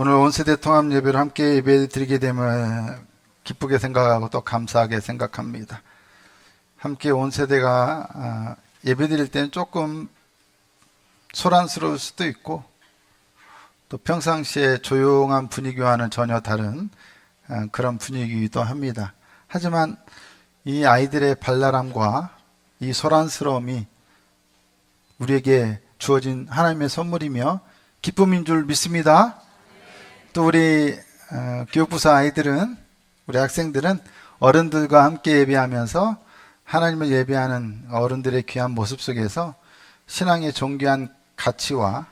오늘 온세대 통합 예배를 함께 예배드리게 됨을 기쁘게 생각하고 또 감사하게 생각합니다. 함께 온세대가 예배드릴 때는 조금 소란스러울 수도 있고 또 평상시에 조용한 분위기와는 전혀 다른 그런 분위기이기도 합니다. 하지만 이 아이들의 발랄함과 이 소란스러움이 우리에게 주어진 하나님의 선물이며 기쁨인 줄 믿습니다. 또 우리 교육부서 아이들은, 우리 학생들은 어른들과 함께 예배하면서 하나님을 예배하는 어른들의 귀한 모습 속에서 신앙의 존귀한 가치와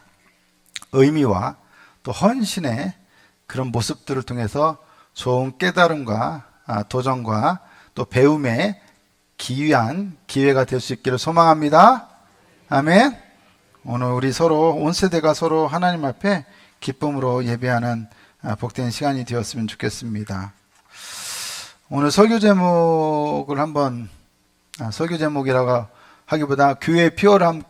의미와 또 헌신의 그런 모습들을 통해서 좋은 깨달음과 도전과 또 배움의 기이한 기회가 될 수 있기를 소망합니다. 아멘. 오늘 우리 서로 온 세대가 서로 하나님 앞에 기쁨으로 예배하는 복된 시간이 되었으면 좋겠습니다. 오늘 설교 제목을 한번 설교 제목이라고 하기보다 교회 표어를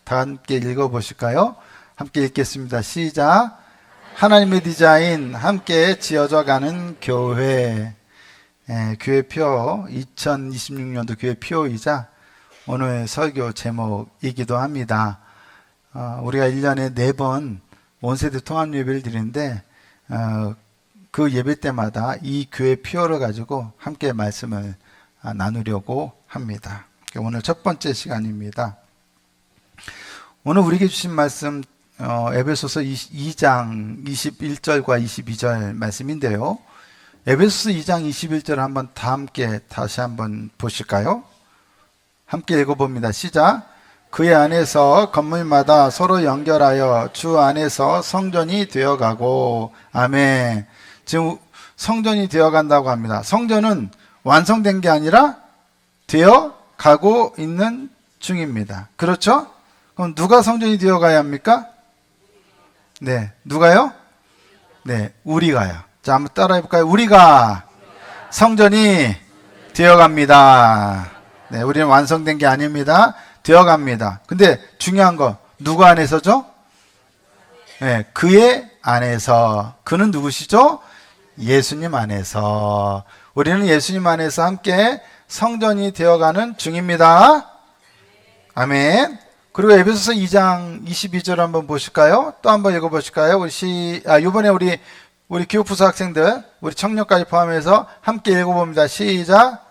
다 함께 읽어보실까요? 함께 읽겠습니다. 시작. 하나님의 디자인 함께 지어져 가는 교회. 교회 표 2026년도 교회 표이자 오늘 설교 제목이기도 합니다. 우리가 1년에 4번 온세대 통합 예배를 드리는데 그 예배 때마다 이 교회 표어를 가지고 함께 말씀을 나누려고 합니다. 오늘 첫 번째 시간입니다. 오늘 우리에게 주신 말씀 에베소서 2장 21절과 22절 말씀인데요. 에베소서 2장 21절 한번 다 함께 다시 한번 보실까요? 함께 읽어봅니다. 시작. 그의 안에서 건물마다 서로 연결하여 주 안에서 성전이 되어가고. 아멘. 지금 성전이 되어간다고 합니다. 성전은 완성된 게 아니라 되어가고 있는 중입니다. 그렇죠? 그럼 누가 성전이 되어가야 합니까? 네, 누가요? 네, 우리가요. 자, 한번 따라해 볼까요? 우리가 성전이 되어갑니다. 네, 우리는 완성된 게 아닙니다. 되어갑니다. 근데 중요한 거 누구 안에서죠? 네, 그의 안에서. 그는 누구시죠? 예수님 안에서. 우리는 예수님 안에서 함께 성전이 되어가는 중입니다. 아멘. 그리고 에베소서 2장 22절 한번 보실까요? 또 한번 읽어보실까요? 이번에 우리 교육부서 학생들, 우리 청년까지 포함해서 함께 읽어봅니다. 시작.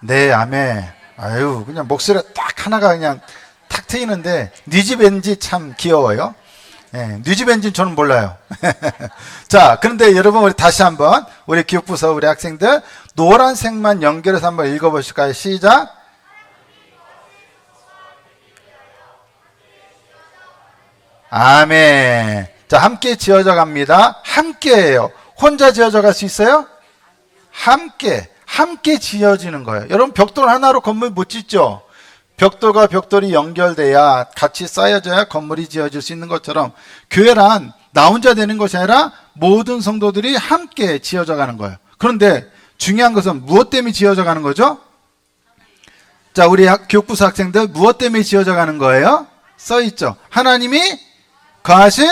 네, 아멘. 아유, 그냥 목소리가 딱 하나가 그냥 탁 트이는데, 네 집 왠지 참 귀여워요. 네, 네 집 왠지는 저는 몰라요. 자, 그런데 여러분, 우리 다시 한번, 우리 교육부서 우리 학생들, 노란색만 연결해서 한번 읽어보실까요? 시작. 아멘. 자, 함께 지어져 갑니다. 함께예요. 혼자 지어져 갈 수 있어요? 함께 지어지는 거예요. 여러분, 벽돌 하나로 건물 못 짓죠? 벽돌과 벽돌이 연결돼야 같이 쌓여져야 건물이 지어질 수 있는 것처럼 교회란 나 혼자 되는 것이 아니라 모든 성도들이 함께 지어져 가는 거예요. 그런데 중요한 것은 무엇 때문에 지어져 가는 거죠? 자, 우리 교육부서 학생들 무엇 때문에 지어져 가는 거예요? 써있죠. 하나님이 거하실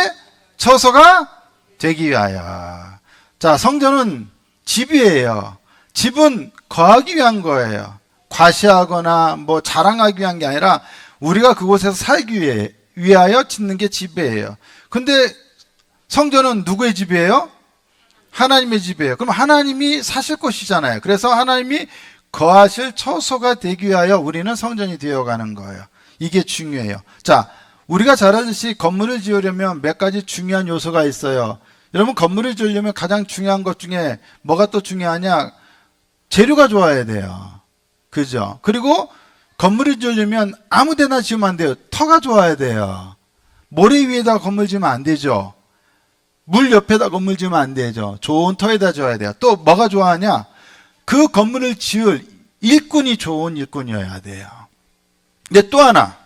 처소가 되기 위하여. 자, 성전은 집이에요. 집은 거하기 위한 거예요. 과시하거나 자랑하기 위한 게 아니라 우리가 그곳에서 살기 위하여 짓는 게 집이에요. 근데 성전은 누구의 집이에요? 하나님의 집이에요. 그럼 하나님이 사실 곳이잖아요. 그래서 하나님이 거하실 처소가 되기 위하여 우리는 성전이 되어가는 거예요. 이게 중요해요. 자, 우리가 잘 알듯이 건물을 지으려면 몇 가지 중요한 요소가 있어요. 여러분, 건물을 지으려면 가장 중요한 것 중에 뭐가 또 중요하냐? 재료가 좋아야 돼요. 그죠? 그리고 건물을 지으려면 아무 데나 지으면 안 돼요. 터가 좋아야 돼요. 모래 위에다 건물 지으면 안 되죠. 물 옆에다 건물 지으면 안 되죠. 좋은 터에다 지어야 돼요. 또 뭐가 좋아하냐? 그 건물을 지을 일꾼이 좋은 일꾼이어야 돼요. 근데 또 하나,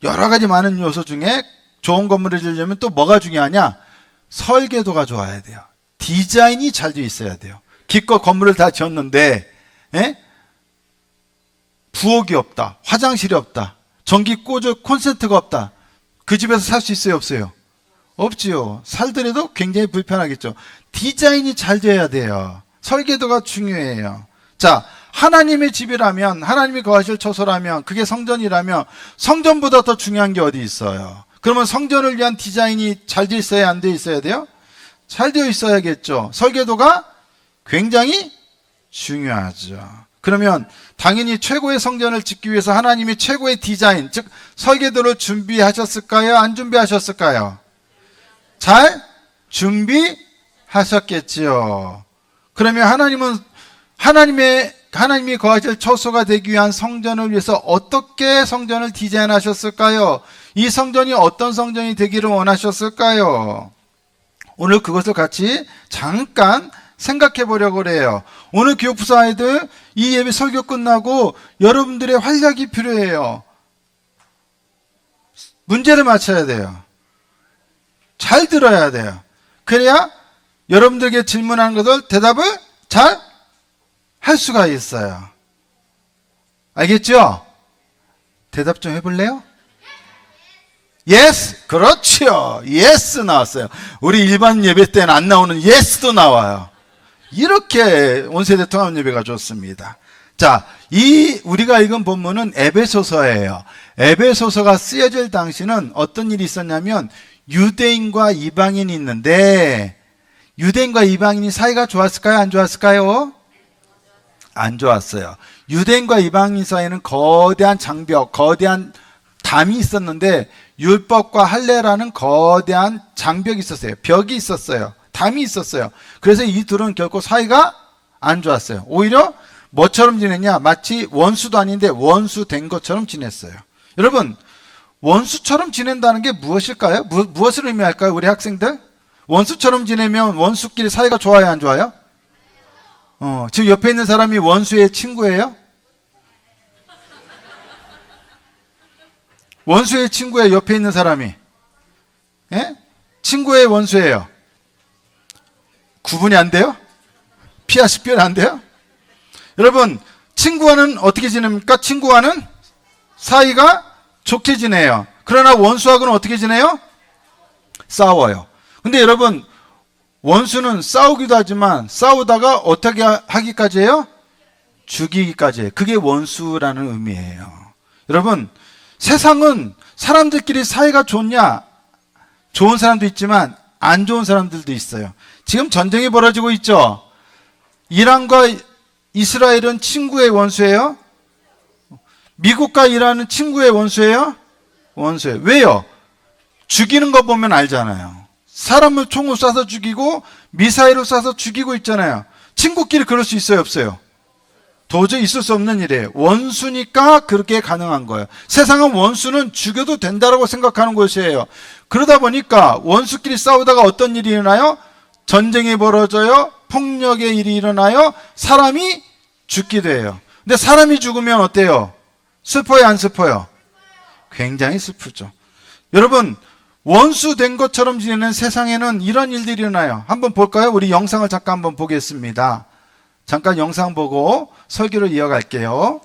여러 가지 많은 요소 중에 좋은 건물을 지으려면 또 뭐가 중요하냐? 설계도가 좋아야 돼요. 디자인이 잘 되어 있어야 돼요. 기껏 건물을 다 지었는데 부엌이 없다. 화장실이 없다. 전기 꽂을 콘센트가 없다. 그 집에서 살 수 있어요, 없어요? 없지요. 살더라도 굉장히 불편하겠죠. 디자인이 잘 돼야 돼요. 설계도가 중요해요. 자, 하나님의 집이라면, 하나님이 거하실 처소라면, 그게 성전이라면 성전보다 더 중요한 게 어디 있어요? 그러면 성전을 위한 디자인이 잘 돼 있어야 안 돼 있어야 돼요? 잘 되어 있어야겠죠. 설계도가 굉장히 중요하죠. 그러면 당연히 최고의 성전을 짓기 위해서 하나님이 최고의 디자인, 즉 설계도를 준비하셨을까요? 안 준비하셨을까요? 잘 준비하셨겠지요. 그러면 하나님은 하나님이 거하실 처소가 되기 위한 성전을 위해서 어떻게 성전을 디자인하셨을까요? 이 성전이 어떤 성전이 되기를 원하셨을까요? 오늘 그것을 같이 잠깐 생각해 보려고 그래요. 오늘 교육부서 아이들 이 예배 설교 끝나고 여러분들의 활약이 필요해요. 문제를 맞춰야 돼요. 잘 들어야 돼요. 그래야 여러분들에게 질문하는 것을 대답을 잘 할 수가 있어요. 알겠죠? 대답 좀 해볼래요? Yes, 그렇죠. Yes 나왔어요. 우리 일반 예배 때는 안 나오는 Yes도 나와요. 이렇게 온세대 통합 예배가 좋습니다. 자, 우리가 읽은 본문은 에베소서예요. 에베소서가 쓰여질 당시는 어떤 일이 있었냐면 유대인과 이방인이 있는데 유대인과 이방인이 사이가 좋았을까요? 안 좋았을까요? 안 좋았어요. 유대인과 이방인 사이에는 거대한 장벽, 거대한 담이 있었는데 율법과 할례라는 거대한 장벽이 있었어요. 벽이 있었어요. 담이 있었어요. 그래서 이 둘은 결코 사이가 안 좋았어요. 오히려 뭐처럼 지냈냐? 마치 원수도 아닌데 원수 된 것처럼 지냈어요. 여러분, 원수처럼 지낸다는 게 무엇일까요? 무엇을 의미할까요? 우리 학생들? 원수처럼 지내면 원수끼리 사이가 좋아요, 안 좋아요? 지금 옆에 있는 사람이 원수의 친구예요? 원수의 친구예요, 옆에 있는 사람이. 예? 친구의 원수예요. 구분이 안 돼요? 피와 식별이 안 돼요? 여러분, 친구와는 어떻게 지냅니까? 친구와는 사이가 좋게 지내요. 그러나 원수하고는 어떻게 지내요? 싸워요. 근데 여러분, 원수는 싸우기도 하지만 싸우다가 어떻게 하기까지 해요? 죽이기까지 해요. 그게 원수라는 의미예요. 여러분, 세상은 사람들끼리 사이가 좋냐? 좋은 사람도 있지만 안 좋은 사람들도 있어요. 지금 전쟁이 벌어지고 있죠? 이란과 이스라엘은 친구의 원수예요? 미국과 이란은 친구의 원수예요? 원수예요. 왜요? 죽이는 거 보면 알잖아요. 사람을 총을 쏴서 죽이고 미사일을 쏴서 죽이고 있잖아요. 친구끼리 그럴 수 있어요, 없어요? 도저히 있을 수 없는 일이에요. 원수니까 그렇게 가능한 거예요. 세상은 원수는 죽여도 된다고 생각하는 것이에요. 그러다 보니까 원수끼리 싸우다가 어떤 일이 일어나요? 전쟁이 벌어져요. 폭력의 일이 일어나요. 사람이 죽기도 해요. 근데 사람이 죽으면 어때요? 슬퍼요, 안 슬퍼요? 굉장히 슬프죠. 여러분, 원수 된 것처럼 지내는 세상에는 이런 일들이 일어나요. 한번 볼까요? 우리 영상을 잠깐 한번 보겠습니다. 잠깐 영상 보고 설교를 이어갈게요.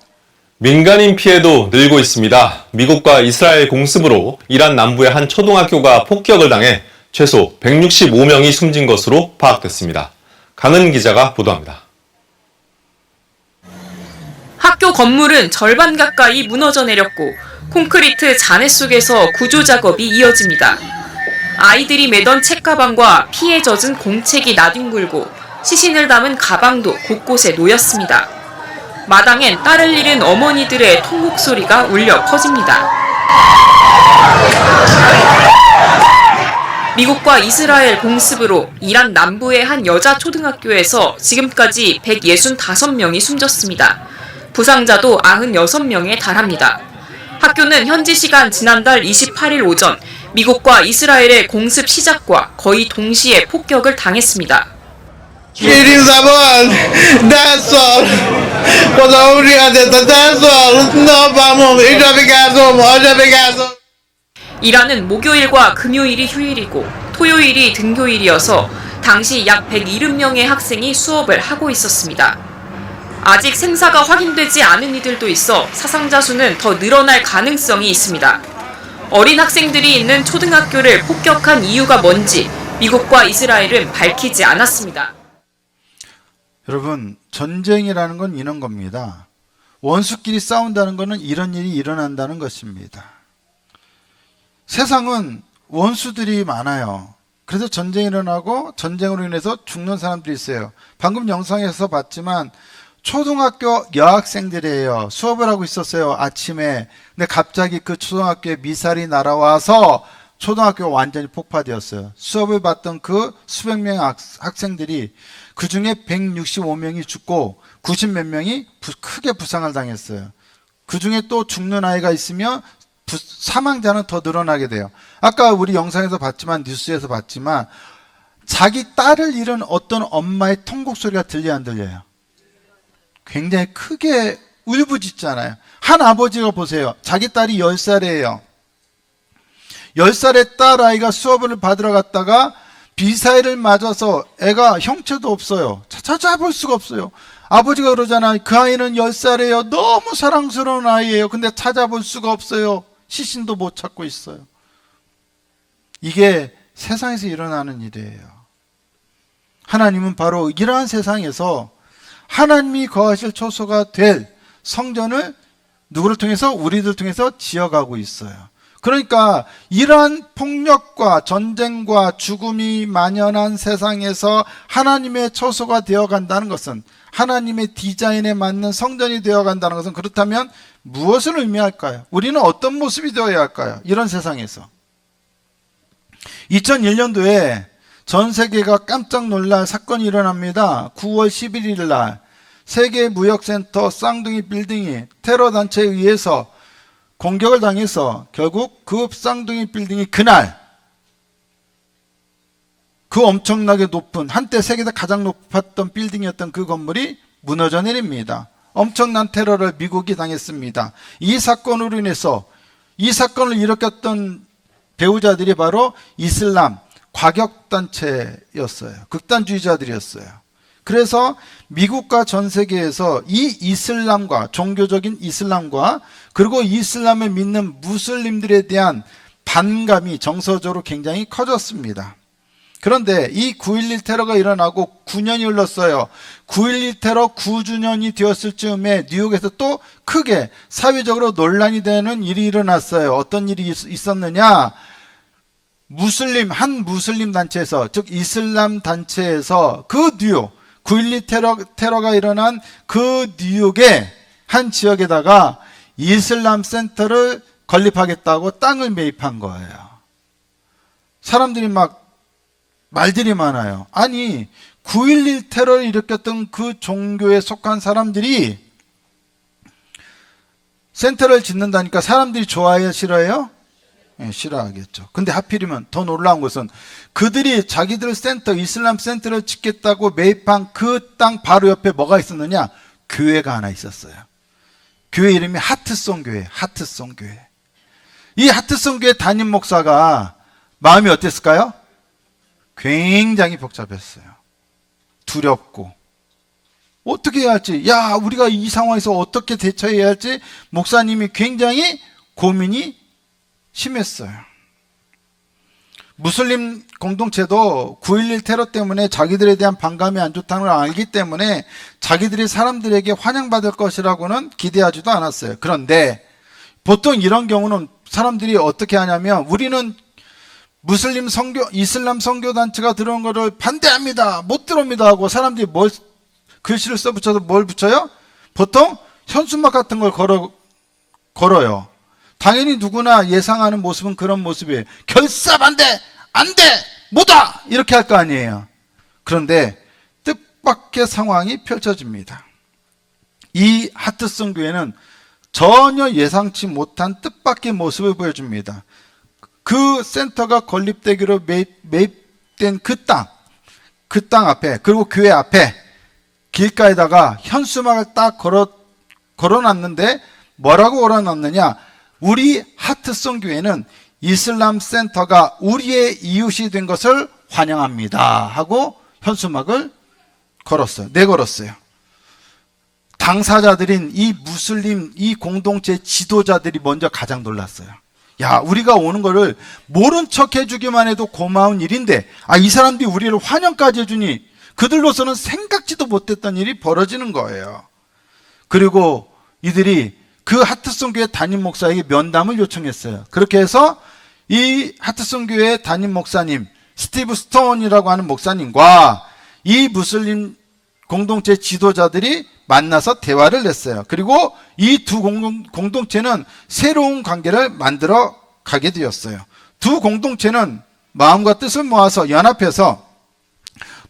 민간인 피해도 늘고 있습니다. 미국과 이스라엘 공습으로 이란 남부의 한 초등학교가 폭격을 당해 최소 165명이 숨진 것으로 파악됐습니다. 강은 기자가 보도합니다. 학교 건물은 절반 가까이 무너져 내렸고 콘크리트 잔해 속에서 구조 작업이 이어집니다. 아이들이 매던 책가방과 피에 젖은 공책이 나뒹굴고 시신을 담은 가방도 곳곳에 놓였습니다. 마당엔 딸을 잃은 어머니들의 통곡 소리가 울려 퍼집니다. 미국과 이스라엘 공습으로 이란 남부의 한 여자 초등학교에서 지금까지 165명이 숨졌습니다. 부상자도 96명에 달합니다. 학교는 현지 시간 지난달 28일 오전 미국과 이스라엘의 공습 시작과 거의 동시에 폭격을 당했습니다. 이란은 목요일과 금요일이 휴일이고 토요일이 등교일이어서 당시 약 170명의 학생이 수업을 하고 있었습니다. 아직 생사가 확인되지 않은 이들도 있어 사상자 수는 더 늘어날 가능성이 있습니다. 어린 학생들이 있는 초등학교를 폭격한 이유가 뭔지 미국과 이스라엘은 밝히지 않았습니다. 여러분, 전쟁이라는 건 이런 겁니다. 원수끼리 싸운다는 것은 이런 일이 일어난다는 것입니다. 세상은 원수들이 많아요. 그래서 전쟁이 일어나고 전쟁으로 인해서 죽는 사람들이 있어요. 방금 영상에서 봤지만 초등학교 여학생들이에요. 수업을 하고 있었어요, 아침에. 근데 갑자기 그 초등학교에 미사일이 날아와서 초등학교가 완전히 폭파되었어요. 수업을 받던 그 수백 명의 학생들이 그 중에 165명이 죽고 90몇 명이 크게 부상을 당했어요. 그 중에 또 죽는 아이가 있으면 사망자는 더 늘어나게 돼요. 아까 우리 영상에서 봤지만, 뉴스에서 봤지만, 자기 딸을 잃은 어떤 엄마의 통곡 소리가 들려요, 안 들려요? 굉장히 크게 울부짖잖아요. 한 아버지가 보세요. 자기 딸이 10살이에요. 10살의 딸아이가 수업을 받으러 갔다가 미사일을 맞아서 애가 형체도 없어요. 찾아볼 수가 없어요. 아버지가 그러잖아요. 그 아이는 10살이에요. 너무 사랑스러운 아이예요. 근데 찾아볼 수가 없어요. 시신도 못 찾고 있어요. 이게 세상에서 일어나는 일이에요. 하나님은 바로 이러한 세상에서 하나님이 거하실 초소가 될 성전을 누구를 통해서? 우리들 통해서 지어가고 있어요. 그러니까 이러한 폭력과 전쟁과 죽음이 만연한 세상에서 하나님의 처소가 되어간다는 것은, 하나님의 디자인에 맞는 성전이 되어간다는 것은, 그렇다면 무엇을 의미할까요? 우리는 어떤 모습이 되어야 할까요? 이런 세상에서. 2001년도에 전 세계가 깜짝 놀랄 사건이 일어납니다. 9월 11일 날 세계무역센터 쌍둥이 빌딩이 테러 단체에 의해서 공격을 당해서 결국 그 쌍둥이 빌딩이 그날 그 엄청나게 높은, 한때 세계에서 가장 높았던 빌딩이었던 그 건물이 무너져 내립니다. 엄청난 테러를 미국이 당했습니다. 이 사건으로 인해서 이 사건을 일으켰던 배우자들이 바로 이슬람 과격단체였어요. 극단주의자들이었어요. 그래서 미국과 전 세계에서 이 이슬람과, 종교적인 이슬람과, 그리고 이슬람을 믿는 무슬림들에 대한 반감이 정서적으로 굉장히 커졌습니다. 그런데 이 9.11 테러가 일어나고 9년이 흘렀어요. 9.11 테러 9주년이 되었을 즈음에 뉴욕에서 또 크게 사회적으로 논란이 되는 일이 일어났어요. 어떤 일이 있었느냐? 한 무슬림 단체에서, 즉 이슬람 단체에서 그 뉴욕, 9.12 테러가 일어난 그 뉴욕의 한 지역에다가 이슬람 센터를 건립하겠다고 땅을 매입한 거예요. 사람들이 말들이 많아요. 아니, 9.11 테러를 일으켰던 그 종교에 속한 사람들이 센터를 짓는다니까 사람들이 좋아해요, 싫어해요? 네, 싫어하겠죠. 근데 하필이면 더 놀라운 것은 그들이 자기들 센터, 이슬람 센터를 짓겠다고 매입한 그 땅 바로 옆에 뭐가 있었느냐? 교회가 하나 있었어요. 교회 이름이 하트송 교회, 하트송 교회. 이 하트송 교회 담임 목사가 마음이 어땠을까요? 굉장히 복잡했어요. 두렵고 어떻게 해야 할지, 우리가 이 상황에서 어떻게 대처해야 할지 목사님이 굉장히 고민이 심했어요. 무슬림 공동체도 9.11 테러 때문에 자기들에 대한 반감이 안 좋다는 걸 알기 때문에 자기들이 사람들에게 환영받을 것이라고는 기대하지도 않았어요. 그런데 보통 이런 경우는 사람들이 어떻게 하냐면, 우리는 무슬림 이슬람 선교단체가 들어온 것을 반대합니다, 못 들어옵니다 하고 사람들이 글씨를 써붙여서 뭘 붙여요? 보통 현수막 같은 걸 걸어요. 당연히 누구나 예상하는 모습은 그런 모습이에요. 결사 반대, 안 돼, 못와, 이렇게 할 거 아니에요. 그런데 뜻밖의 상황이 펼쳐집니다. 이 하트송 교회는 전혀 예상치 못한 뜻밖의 모습을 보여줍니다. 그 센터가 건립되기로 매입된 그 땅 앞에, 그리고 교회 앞에 길가에다가 현수막을 딱 걸어놨는데 뭐라고 걸어놨느냐? 우리 하트송 교회는 이슬람 센터가 우리의 이웃이 된 것을 환영합니다 하고 현수막을 내걸었어요. 당사자들인 이 무슬림 이 공동체 지도자들이 먼저 가장 놀랐어요. 야, 우리가 오는 거를 모른 척 해주기만 해도 고마운 일인데, 이 사람들이 우리를 환영까지 해주니 그들로서는 생각지도 못했던 일이 벌어지는 거예요. 그리고 이들이 그 하트송 교회 담임 목사에게 면담을 요청했어요. 그렇게 해서 이 하트송 교회 담임 목사님 스티브 스톤이라고 하는 목사님과 이 무슬림 공동체 지도자들이 만나서 대화를 냈어요. 그리고 이 두 공동체는 새로운 관계를 만들어 가게 되었어요. 두 공동체는 마음과 뜻을 모아서 연합해서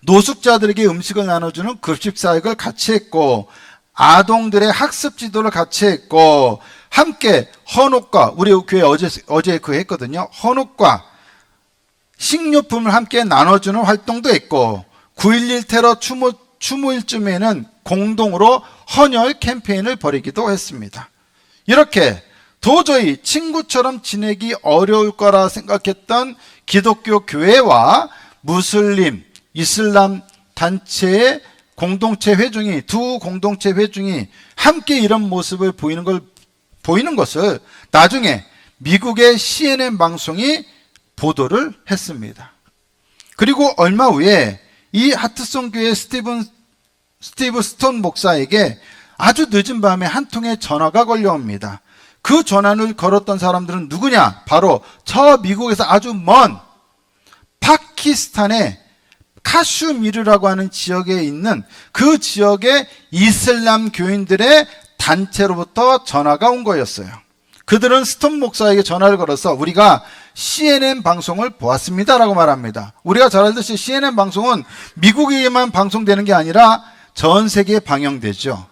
노숙자들에게 음식을 나눠주는 급식 사역을 같이 했고, 아동들의 학습 지도를 같이 했고, 함께 헌옷과, 우리 교회 어제 그 했거든요. 헌옷과 식료품을 함께 나눠주는 활동도 했고, 9.11 테러 추모일쯤에는 공동으로 헌혈 캠페인을 벌이기도 했습니다. 이렇게 도저히 친구처럼 지내기 어려울 거라 생각했던 기독교 교회와 무슬림, 이슬람 단체의 공동체 회중이, 두 공동체 회중이 함께 이런 모습을 보이는 것을 나중에 미국의 CNN 방송이 보도를 했습니다. 그리고 얼마 후에 이 하트송 교회 스티브 스톤 목사에게 아주 늦은 밤에 한 통의 전화가 걸려옵니다. 그 전화를 걸었던 사람들은 누구냐? 바로 저 미국에서 아주 먼 파키스탄의 카슈미르라고 하는 지역에 있는 그 지역의 이슬람 교인들의 단체로부터 전화가 온 거였어요. 그들은 스톤 목사에게 전화를 걸어서 우리가 CNN 방송을 보았습니다라고 말합니다. 우리가 잘 알듯이 CNN 방송은 미국에만 방송되는 게 아니라 전 세계에 방영되죠.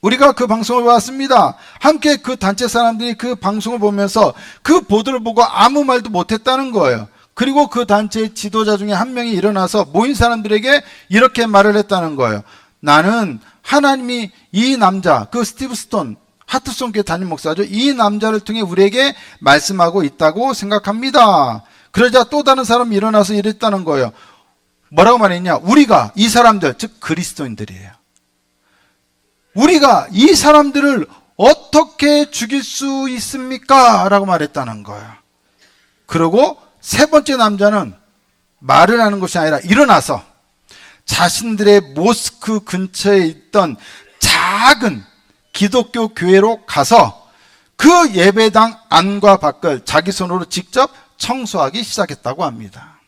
우리가 그 방송을 보았습니다. 함께 그 단체 사람들이 그 방송을 보면서 그 보도를 보고 아무 말도 못했다는 거예요. 그리고 그 단체의 지도자 중에 한 명이 일어나서 모인 사람들에게 이렇게 말을 했다는 거예요. 나는 하나님이 이 남자, 그 스티브 스톤, 하트송 교회 담임 목사죠. 이 남자를 통해 우리에게 말씀하고 있다고 생각합니다. 그러자 또 다른 사람이 일어나서 이랬다는 거예요. 뭐라고 말했냐? 우리가 이 사람들, 즉 그리스도인들이에요. 우리가 이 사람들을 어떻게 죽일 수 있습니까? 라고 말했다는 거예요. 그리고 세 번째 남자는 말을 하는 것이 아니라 일어나서 자신들의 모스크 근처에 있던 작은 기독교 교회로 가서 그 예배당 안과 밖을 자기 손으로 직접 청소하기 시작했다고 합니다.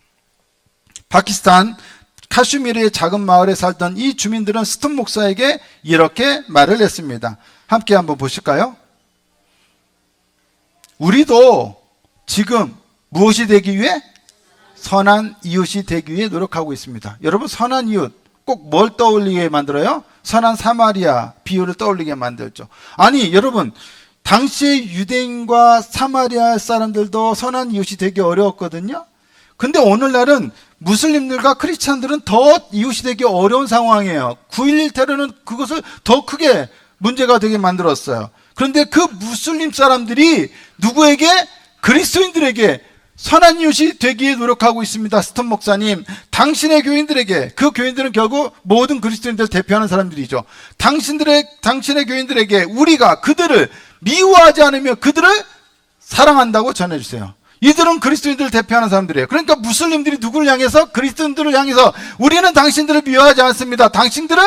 파키스탄 카슈미르의 작은 마을에 살던 이 주민들은 스톤 목사에게 이렇게 말을 했습니다. 함께 한번 보실까요? 우리도 지금 무엇이 되기 위해? 선한 이웃이 되기 위해 노력하고 있습니다. 여러분, 선한 이웃 꼭 뭘 떠올리게 만들어요? 선한 사마리아 비유를 떠올리게 만들죠. 아니 여러분, 당시의 유대인과 사마리아 사람들도 선한 이웃이 되기 어려웠거든요. 근데 오늘날은 무슬림들과 크리스찬들은 더 이웃이 되기 어려운 상황이에요. 9.11 테러는 그것을 더 크게 문제가 되게 만들었어요. 그런데 그 무슬림 사람들이 누구에게? 그리스도인들에게 선한 이웃이 되기에 노력하고 있습니다. 스톤 목사님, 당신의 교인들에게, 그 교인들은 결국 모든 그리스도인들을 대표하는 사람들이죠. 당신의 교인들에게 우리가 그들을 미워하지 않으며 그들을 사랑한다고 전해주세요. 이들은 그리스도인들을 대표하는 사람들이에요. 그러니까 무슬림들이 누구를 향해서? 그리스도인들을 향해서 우리는 당신들을 미워하지 않습니다. 당신들을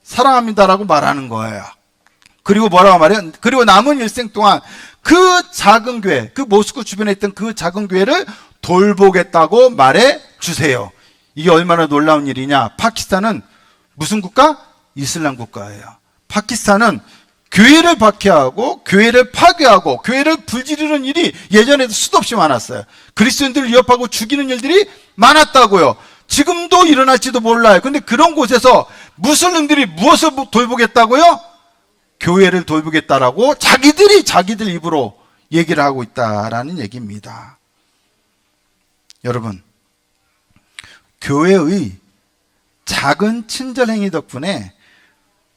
사랑합니다라고 말하는 거예요. 그리고 뭐라고 말해요? 그리고 남은 일생 동안 그 작은 교회, 그 모스크 주변에 있던 그 작은 교회를 돌보겠다고 말해 주세요. 이게 얼마나 놀라운 일이냐. 파키스탄은 무슨 국가? 이슬람 국가예요. 파키스탄은 교회를 박해하고 교회를 파괴하고 교회를 불지르는 일이 예전에도 수도 없이 많았어요. 그리스도인들을 위협하고 죽이는 일들이 많았다고요. 지금도 일어날지도 몰라요. 근데 그런 곳에서 무슬림들이 무엇을 돌보겠다고요? 교회를 돌보겠다라고 자기들 입으로 얘기를 하고 있다라는 얘기입니다. 여러분, 교회의 작은 친절 행위 덕분에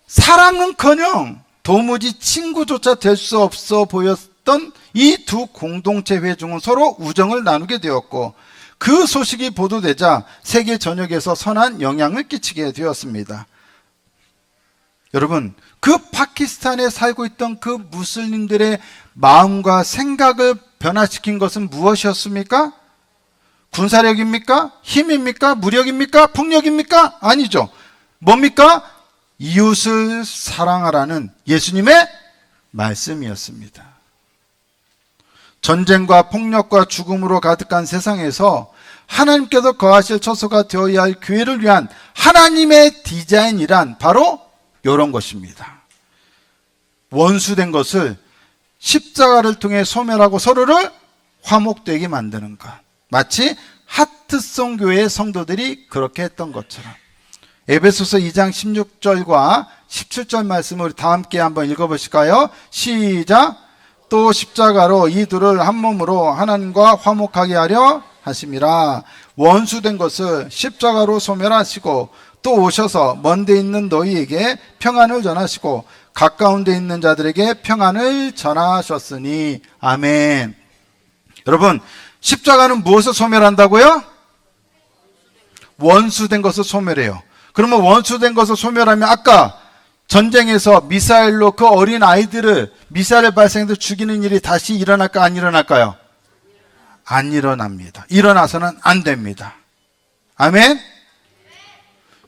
사랑은커녕 도무지 친구조차 될 수 없어 보였던 이 두 공동체 회중은 서로 우정을 나누게 되었고, 그 소식이 보도되자 세계 전역에서 선한 영향을 끼치게 되었습니다. 여러분, 그 파키스탄에 살고 있던 그 무슬림들의 마음과 생각을 변화시킨 것은 무엇이었습니까? 군사력입니까? 힘입니까? 무력입니까? 폭력입니까? 아니죠. 뭡니까? 이웃을 사랑하라는 예수님의 말씀이었습니다. 전쟁과 폭력과 죽음으로 가득한 세상에서 하나님께서 거하실 처소가 되어야 할 교회를 위한 하나님의 디자인이란 바로 이런 것입니다. 원수된 것을 십자가를 통해 소멸하고 서로를 화목되게 만드는 것. 마치 하트송 교회의 성도들이 그렇게 했던 것처럼. 에베소서 2장 16절과 17절 말씀을 다 함께 한번 읽어보실까요? 시작. 또 십자가로 이 둘을 한 몸으로 하나님과 화목하게 하려 하심이라. 원수된 것을 십자가로 소멸하시고 또 오셔서 먼데 있는 너희에게 평안을 전하시고 가까운 데 있는 자들에게 평안을 전하셨으니. 아멘. 여러분, 십자가는 무엇을 소멸한다고요? 원수된 것을 소멸해요. 그러면 원수된 것을 소멸하면 아까 전쟁에서 미사일로 그 어린 아이들을 미사일 발사해서 죽이는 일이 다시 일어날까 안 일어날까요? 안 일어납니다. 일어나서는 안 됩니다. 아멘.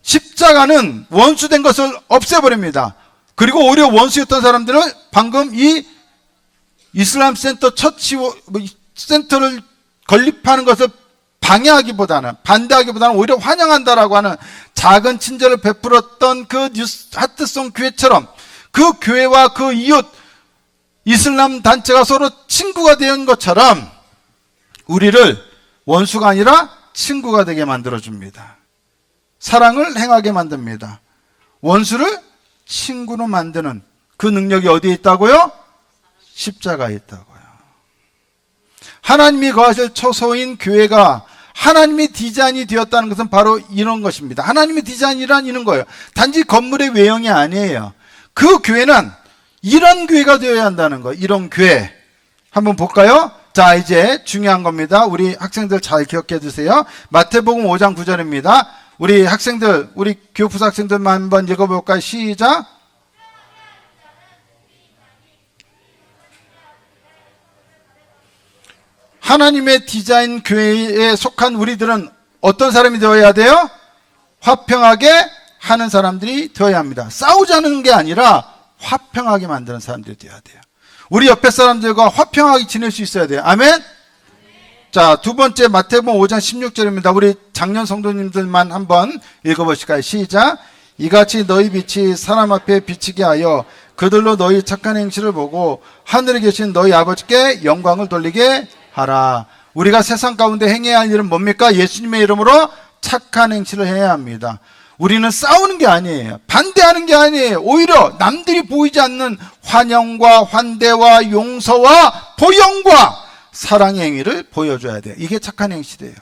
십자가는 원수된 것을 없애버립니다. 그리고 오히려 원수였던 사람들은 방금 이 이슬람 센터 처치 센터를 건립하는 것을 방해하기보다는, 반대하기보다는 오히려 환영한다라고 하는 작은 친절을 베풀었던 그 하트송 교회처럼 그 교회와 그 이웃 이슬람 단체가 서로 친구가 된 것처럼 우리를 원수가 아니라 친구가 되게 만들어줍니다. 사랑을 행하게 만듭니다. 원수를 친구로 만드는 그 능력이 어디에 있다고요? 십자가에 있다고요. 하나님이 거하실 처소인 교회가 하나님의 디자인이 되었다는 것은 바로 이런 것입니다. 하나님의 디자인이란 이런 거예요. 단지 건물의 외형이 아니에요. 그 교회는 이런 교회가 되어야 한다는 거예요. 이런 교회. 한번 볼까요? 자, 이제 중요한 겁니다. 우리 학생들 잘 기억해 두세요. 마태복음 5장 9절입니다. 우리 학생들, 우리 교부사 학생들만 한번 읽어볼까요? 시작. 하나님의 디자인 교회에 속한 우리들은 어떤 사람이 되어야 돼요? 화평하게 하는 사람들이 되어야 합니다. 싸우자는 게 아니라 화평하게 만드는 사람들이 되어야 돼요. 우리 옆에 사람들과 화평하게 지낼 수 있어야 돼요. 아멘? 자, 두 번째 마태복음 5장 16절입니다. 우리 작년 성도님들만 한번 읽어보실까요? 시작. 이같이 너희 빛이 사람 앞에 비치게 하여 그들로 너희 착한 행실을 보고 하늘에 계신 너희 아버지께 영광을 돌리게 하라. 우리가 세상 가운데 행해야 할 일은 뭡니까? 예수님의 이름으로 착한 행실을 해야 합니다. 우리는 싸우는 게 아니에요. 반대하는 게 아니에요. 오히려 남들이 보이지 않는 환영과 환대와 용서와 포용과 사랑의 행위를 보여줘야 돼요. 이게 착한 행실이에요.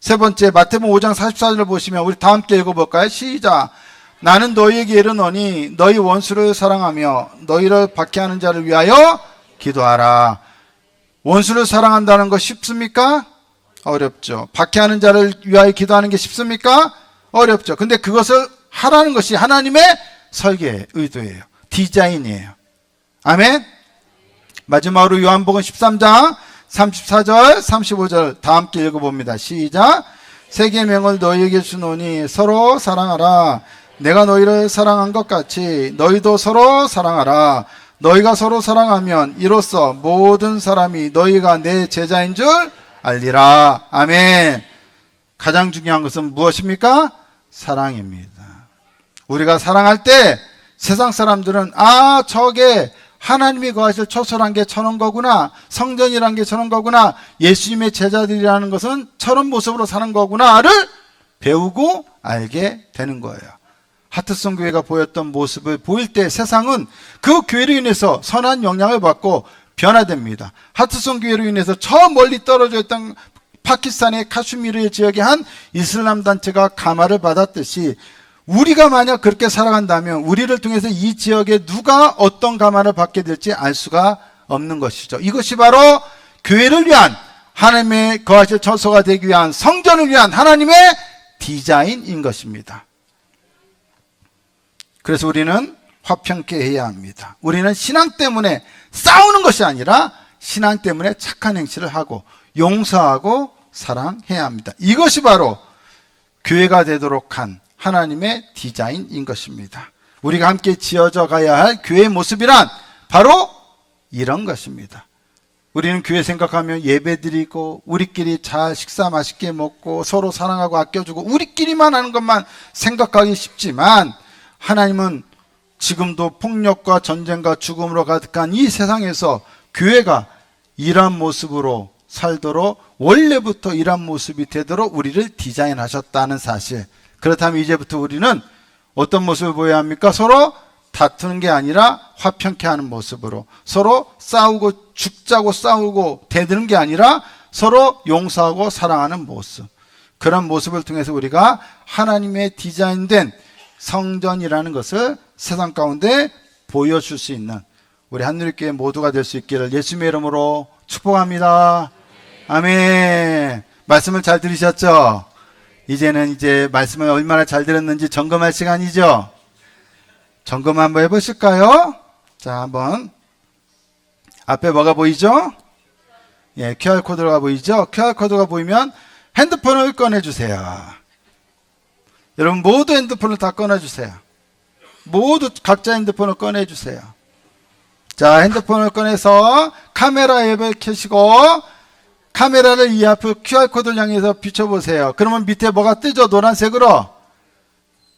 세 번째 마태복음 5장 44절을 보시면 우리 다 함께 읽어볼까요? 시작. 나는 너희에게 이르노니 너희 원수를 사랑하며 너희를 박해하는 자를 위하여 기도하라. 원수를 사랑한다는 거 쉽습니까? 어렵죠. 박해하는 자를 위하여 기도하는 게 쉽습니까? 어렵죠. 근데 그것을 하라는 것이 하나님의 설계 의도예요. 디자인이에요. 아멘. 마지막으로 요한복음 13장 34절 35절 다 함께 읽어봅니다. 시작. 새 계명을 너희에게 주노니 서로 사랑하라. 내가 너희를 사랑한 것 같이 너희도 서로 사랑하라. 너희가 서로 사랑하면 이로써 모든 사람이 너희가 내 제자인 줄 알리라. 아멘. 가장 중요한 것은 무엇입니까? 사랑입니다. 우리가 사랑할 때 세상 사람들은 저게 하나님이 거하실 처소란 게 저런 거구나, 성전이란 게 저런 거구나, 예수님의 제자들이라는 것은 저런 모습으로 사는 거구나를 배우고 알게 되는 거예요. 하트송 교회가 보였던 모습을 보일 때 세상은 그 교회로 인해서 선한 영향을 받고 변화됩니다. 하트송 교회로 인해서 저 멀리 떨어져 있던 파키스탄의 카슈미르 지역의 한 이슬람 단체가 감화를 받았듯이 우리가 만약 그렇게 살아간다면 우리를 통해서 이 지역에 누가 어떤 감화를 받게 될지 알 수가 없는 것이죠. 이것이 바로 교회를 위한 하나님의 거하실 처소가 되기 위한 성전을 위한 하나님의 디자인인 것입니다. 그래서 우리는 화평케 해야 합니다. 우리는 신앙 때문에 싸우는 것이 아니라 신앙 때문에 착한 행실을 하고 용서하고 사랑해야 합니다. 이것이 바로 교회가 되도록 한 하나님의 디자인인 것입니다. 우리가 함께 지어져 가야 할 교회의 모습이란 바로 이런 것입니다. 우리는 교회 생각하면 예배드리고 우리끼리 잘 식사 맛있게 먹고 서로 사랑하고 아껴주고 우리끼리만 하는 것만 생각하기 쉽지만 하나님은 지금도 폭력과 전쟁과 죽음으로 가득한 이 세상에서 교회가 이러한 모습으로 살도록 원래부터 이러한 모습이 되도록 우리를 디자인하셨다는 사실. 그렇다면 이제부터 우리는 어떤 모습을 보여야 합니까? 서로 다투는 게 아니라 화평케 하는 모습으로, 서로 싸우고 죽자고 싸우고 대드는 게 아니라 서로 용서하고 사랑하는 모습. 그런 모습을 통해서 우리가 하나님의 디자인된 성전이라는 것을 세상 가운데 보여줄 수 있는 우리 한누리교회 모두가 될 수 있기를 예수님의 이름으로 축복합니다. 아멘. 말씀을 잘 들으셨죠? 이제는 말씀을 얼마나 잘 들었는지 점검할 시간이죠? 점검 한번 해보실까요? 자, 한번. 앞에 뭐가 보이죠? 예, QR코드가 보이죠? QR코드가 보이면 핸드폰을 꺼내주세요. 여러분 모두 핸드폰을 다 꺼내주세요. 모두 각자 핸드폰을 꺼내주세요. 자, 핸드폰을 꺼내서 카메라 앱을 켜시고 카메라를 이 앞에 QR코드를 향해서 비춰보세요. 그러면 밑에 뭐가 뜨죠? 노란색으로.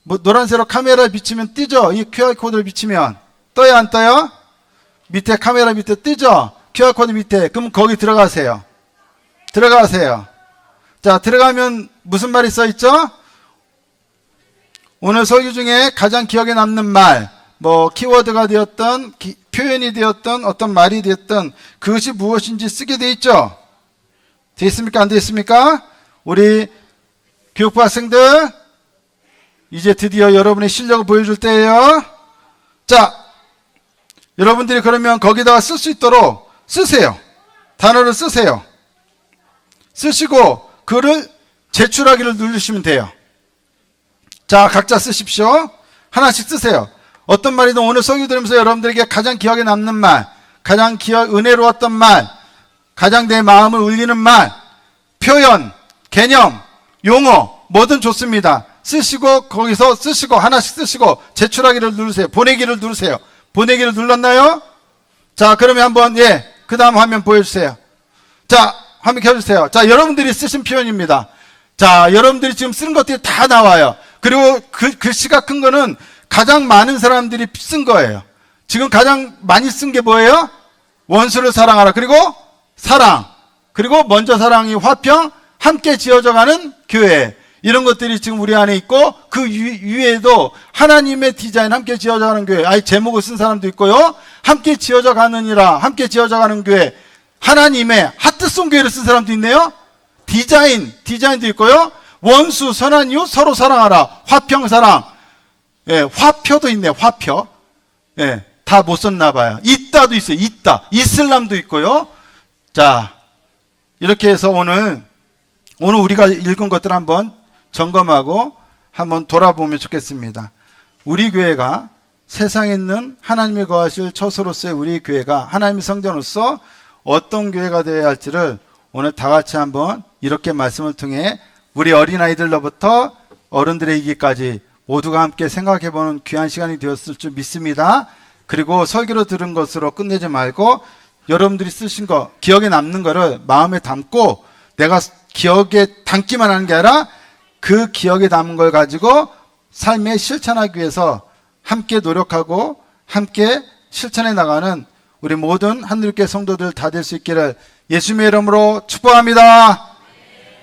노란색으로 카메라를 비치면 뜨죠? 이 QR코드를 비치면. 떠요, 안 떠요? 밑에 카메라 밑에 뜨죠? QR코드 밑에. 그럼 거기 들어가세요. 들어가세요. 자, 들어가면 무슨 말이 써있죠? 오늘 설교 중에 가장 기억에 남는 말, 키워드가 되었던, 표현이 되었던, 어떤 말이 되었던 그것이 무엇인지 쓰게 돼 있죠? 돼 있습니까? 안 돼 있습니까? 우리 교육부 학생들, 이제 드디어 여러분의 실력을 보여줄 때예요. 자, 여러분들이 그러면 거기다가 쓸 수 있도록 쓰세요. 단어를 쓰세요. 쓰시고 그를 제출하기를 누르시면 돼요. 자, 각자 쓰십시오. 하나씩 쓰세요. 어떤 말이든 오늘 설교 들으면서 여러분들에게 가장 기억에 남는 말, 가장 은혜로웠던 말, 가장 내 마음을 울리는 말, 표현, 개념, 용어, 뭐든 좋습니다. 쓰시고 거기서 쓰시고 하나씩 쓰시고 제출하기를 누르세요. 보내기를 누르세요. 보내기를 눌렀나요? 자, 그러면 한번 그 다음 화면 보여주세요. 자, 화면 켜주세요. 자, 여러분들이 쓰신 표현입니다. 자, 여러분들이 지금 쓰는 것들이 다 나와요. 그리고 글씨가 큰 거는 가장 많은 사람들이 쓴 거예요. 지금 가장 많이 쓴 게 뭐예요? 원수를 사랑하라. 그리고 사랑. 그리고 먼저 사랑이 화평, 함께 지어져가는 교회. 이런 것들이 지금 우리 안에 있고 그 위에도 하나님의 디자인 함께 지어져가는 교회. 아예 제목을 쓴 사람도 있고요. 함께 지어져가느니라. 함께 지어져가는 교회. 하나님의 하트송 교회를 쓴 사람도 있네요. 디자인도 있고요. 원수, 선한 이웃, 서로 사랑하라. 화평, 사랑. 예, 화표도 있네요. 화표. 예, 다 못 썼나 봐요. 있다도 있어요. 있다. 이슬람도 있고요. 자, 이렇게 해서 오늘 우리가 읽은 것들 한번 점검하고 한번 돌아보면 좋겠습니다. 우리 교회가 세상에 있는 하나님이 거하실 처소로서의 우리 교회가 하나님의 성전으로서 어떤 교회가 되어야 할지를 오늘 다 같이 한번 이렇게 말씀을 통해 우리 어린아이들로부터 어른들의 이기까지 모두가 함께 생각해보는 귀한 시간이 되었을 줄 믿습니다. 그리고 설교로 들은 것으로 끝내지 말고 여러분들이 쓰신 거, 기억에 남는 거를 마음에 담고 내가 기억에 담기만 하는 게 아니라 그 기억에 남은 걸 가지고 삶에 실천하기 위해서 함께 노력하고 함께 실천해 나가는 우리 모든 하늘교회 성도들 다 될 수 있기를 예수님의 이름으로 축복합니다.